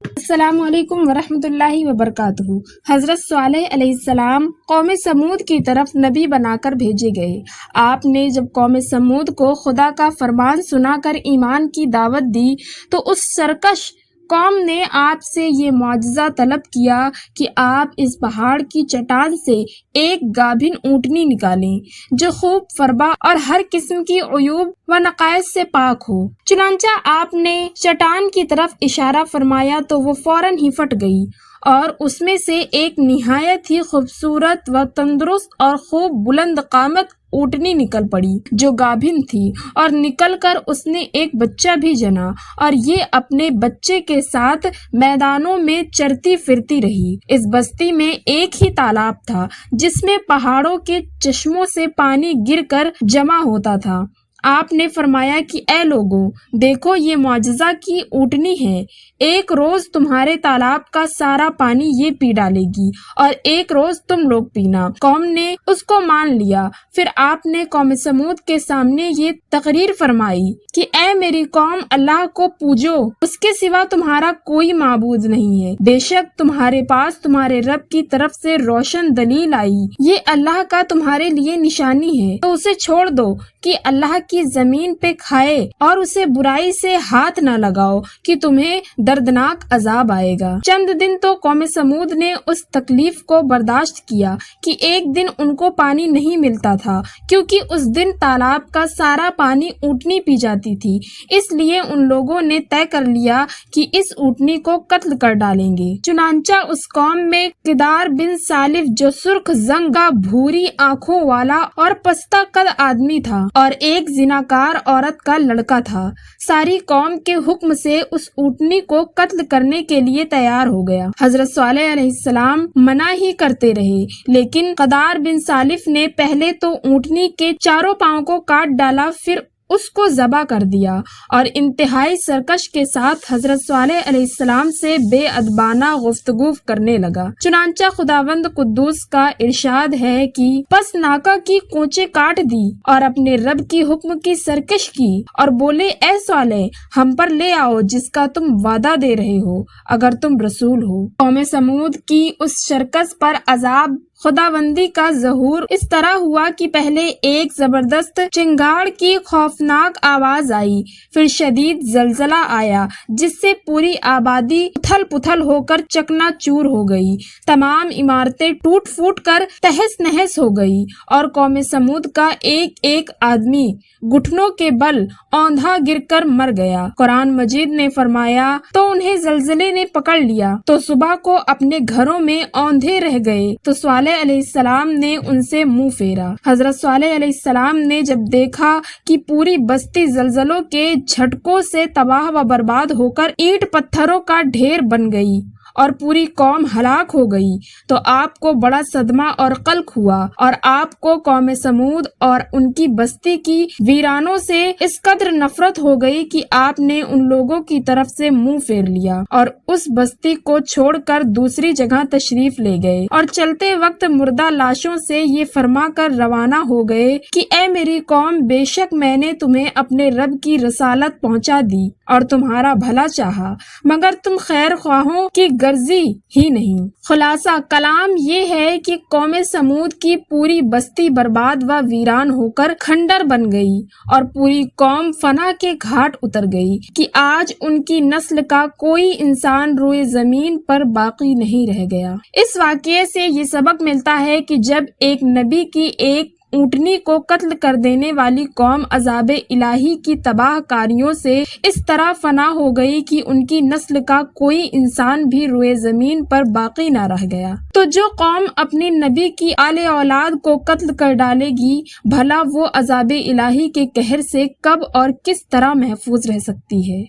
السلام علیکم ورحمۃ اللہ وبرکاتہ۔ حضرت صالح علیہ السلام قوم سمود کی طرف نبی بنا کر بھیجے گئے۔ آپ نے جب قوم سمود کو خدا کا فرمان سنا کر ایمان کی دعوت دی تو اس سرکش قوم نے آپ سے یہ معجزہ طلب کیا کہ آپ اس پہاڑ کی چٹان سے ایک گابھن اونٹنی نکالیں جو خوب فربا اور ہر قسم کی عیوب و نقائص سے پاک ہو۔ چنانچہ آپ نے چٹان کی طرف اشارہ فرمایا تو وہ فوراً ہی پھٹ گئی اور اس میں سے ایک نہایت ہی خوبصورت و تندرست اور خوب بلند قامت اونٹنی نکل پڑی جو گابھن تھی، اور نکل کر اس نے ایک بچہ بھی جنا، اور یہ اپنے بچے کے ساتھ میدانوں میں چرتی پھرتی رہی۔ اس بستی میں ایک ہی تالاب تھا جس میں پہاڑوں کے چشموں سے پانی گر کر جمع ہوتا تھا۔ آپ نے فرمایا کہ اے لوگوں، دیکھو یہ معجزہ کی اونٹنی ہے، ایک روز تمہارے تالاب کا سارا پانی یہ پی ڈالے گی اور ایک روز تم لوگ پینا۔ قوم نے اس کو مان لیا۔ پھر آپ نے قوم سمود کے سامنے یہ تقریر فرمائی کہ اے میری قوم، اللہ کو پوجو، اس کے سوا تمہارا کوئی معبود نہیں ہے۔ بے شک تمہارے پاس تمہارے رب کی طرف سے روشن دلیل آئی، یہ اللہ کا تمہارے لیے نشانی ہے، تو اسے چھوڑ دو کہ اللہ کی زمین پہ کھائے، اور اسے برائی سے ہاتھ نہ لگاؤ کہ تمہیں دردناک عذاب آئے گا۔ چند دن تو قوم سمود نے اس تکلیف کو برداشت کیا کہ ایک دن ان کو پانی نہیں ملتا تھا، کیونکہ اس دن تالاب کا سارا پانی اونٹنی پی جاتی تھی۔ اس لیے ان لوگوں نے طے کر لیا کہ اس اونٹنی کو قتل کر ڈالیں گے۔ چنانچہ اس قوم میں قدار بن سالف جو سرخ زنگا بھوری آنکھوں والا اور پستہ قد آدمی تھا، اور ایک زناکار عورت کا لڑکا تھا، ساری قوم کے حکم سے اس اونٹنی کو قتل کرنے کے لیے تیار ہو گیا۔ حضرت صالح علیہ السلام منع ہی کرتے رہے، لیکن قدار بن سالف نے پہلے تو اونٹنی کے چاروں پاؤں کو کاٹ ڈالا، پھر اس کو ذبح کر دیا، اور انتہائی سرکش کے ساتھ حضرت صالح علیہ السلام سے بے ادبانہ گفتگو کرنے لگا۔ چنانچہ خداوند قدوس کا ارشاد ہے کہ پس ناکہ کی کونچیں کاٹ دی اور اپنے رب کی حکم کی سرکش کی، اور بولے اے صالح، ہم پر لے آؤ جس کا تم وعدہ دے رہے ہو اگر تم رسول ہو۔ قوم سمود کی اس شرکس پر عذاب خداوندی کا ظہور اس طرح ہوا کہ پہلے ایک زبردست چنگاڑ کی خوفناک آواز آئی، پھر شدید زلزلہ آیا جس سے پوری آبادی اتھل پتھل ہو کر چکنا چور ہو گئی، تمام عمارتیں ٹوٹ پھوٹ کر تہس نہس ہو گئی، اور قوم سمود کا ایک ایک آدمی گھٹنوں کے بل اوندھا گر کر مر گیا۔ قرآن مجید نے فرمایا تو انہیں زلزلے نے پکڑ لیا تو صبح کو اپنے گھروں میں اوندھے رہ گئے، تو صالح علیہ السلام نے ان سے منہ پھیرا۔ حضرت صالح علیہ السلام نے جب دیکھا کہ پوری بستی زلزلوں کے جھٹکوں سے تباہ و برباد ہو کر اینٹ پتھروں کا ڈھیر بن گئی اور پوری قوم ہلاک ہو گئی، تو آپ کو بڑا صدمہ اور قلق ہوا، اور آپ کو قوم سمود اور ان کی بستی کی ویرانوں سے اس قدر نفرت ہو گئی کہ آپ نے ان لوگوں کی طرف سے منہ پھیر لیا اور اس بستی کو چھوڑ کر دوسری جگہ تشریف لے گئے، اور چلتے وقت مردہ لاشوں سے یہ فرما کر روانہ ہو گئے کہ اے میری قوم، بے شک میں نے تمہیں اپنے رب کی رسالت پہنچا دی اور تمہارا بھلا چاہا، مگر تم خیر خواہوں کی غرضی ہی نہیں۔ خلاصہ کلام یہ ہے کہ قوم سمود کی پوری بستی برباد و ویران ہو کر کھنڈر بن گئی، اور پوری قوم فنا کے گھاٹ اتر گئی کہ آج ان کی نسل کا کوئی انسان روئے زمین پر باقی نہیں رہ گیا۔ اس واقعے سے یہ سبق ملتا ہے کہ جب ایک نبی کی ایک اونٹنی کو قتل کر دینے والی قوم عذاب الہی کی تباہ کاریوں سے اس طرح فنا ہو گئی کہ ان کی نسل کا کوئی انسان بھی روئے زمین پر باقی نہ رہ گیا، تو جو قوم اپنی نبی کی آل اولاد کو قتل کر ڈالے گی، بھلا وہ عذاب الہی کے قہر سے کب اور کس طرح محفوظ رہ سکتی ہے؟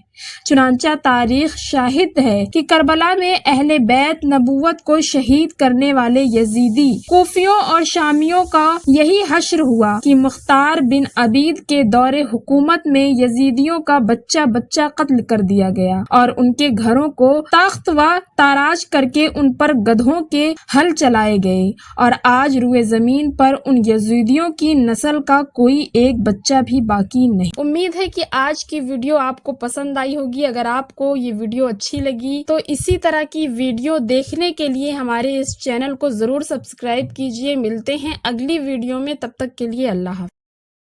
چنانچہ تاریخ شاہد ہے کہ کربلا میں اہل بیت نبوت کو شہید کرنے والے یزیدی کوفیوں اور شامیوں کا یہی حشر ہوا کہ مختار بن عبید کے دور حکومت میں یزیدیوں کا بچہ بچہ قتل کر دیا گیا، اور ان کے گھروں کو تاخت و تاراج کر کے ان پر گدھوں کے ہل چلائے گئے، اور آج روئے زمین پر ان یزیدیوں کی نسل کا کوئی ایک بچہ بھی باقی نہیں۔ امید ہے کہ آج کی ویڈیو آپ کو پسند آئی آئی ہوگی۔ اگر آپ کو یہ ویڈیو اچھی لگی تو اسی طرح کی ویڈیو دیکھنے کے لیے ہمارے اس چینل کو ضرور سبسکرائب کیجیے۔ ملتے ہیں اگلی ویڈیو میں، تب تک کے لیے اللہ حافظ۔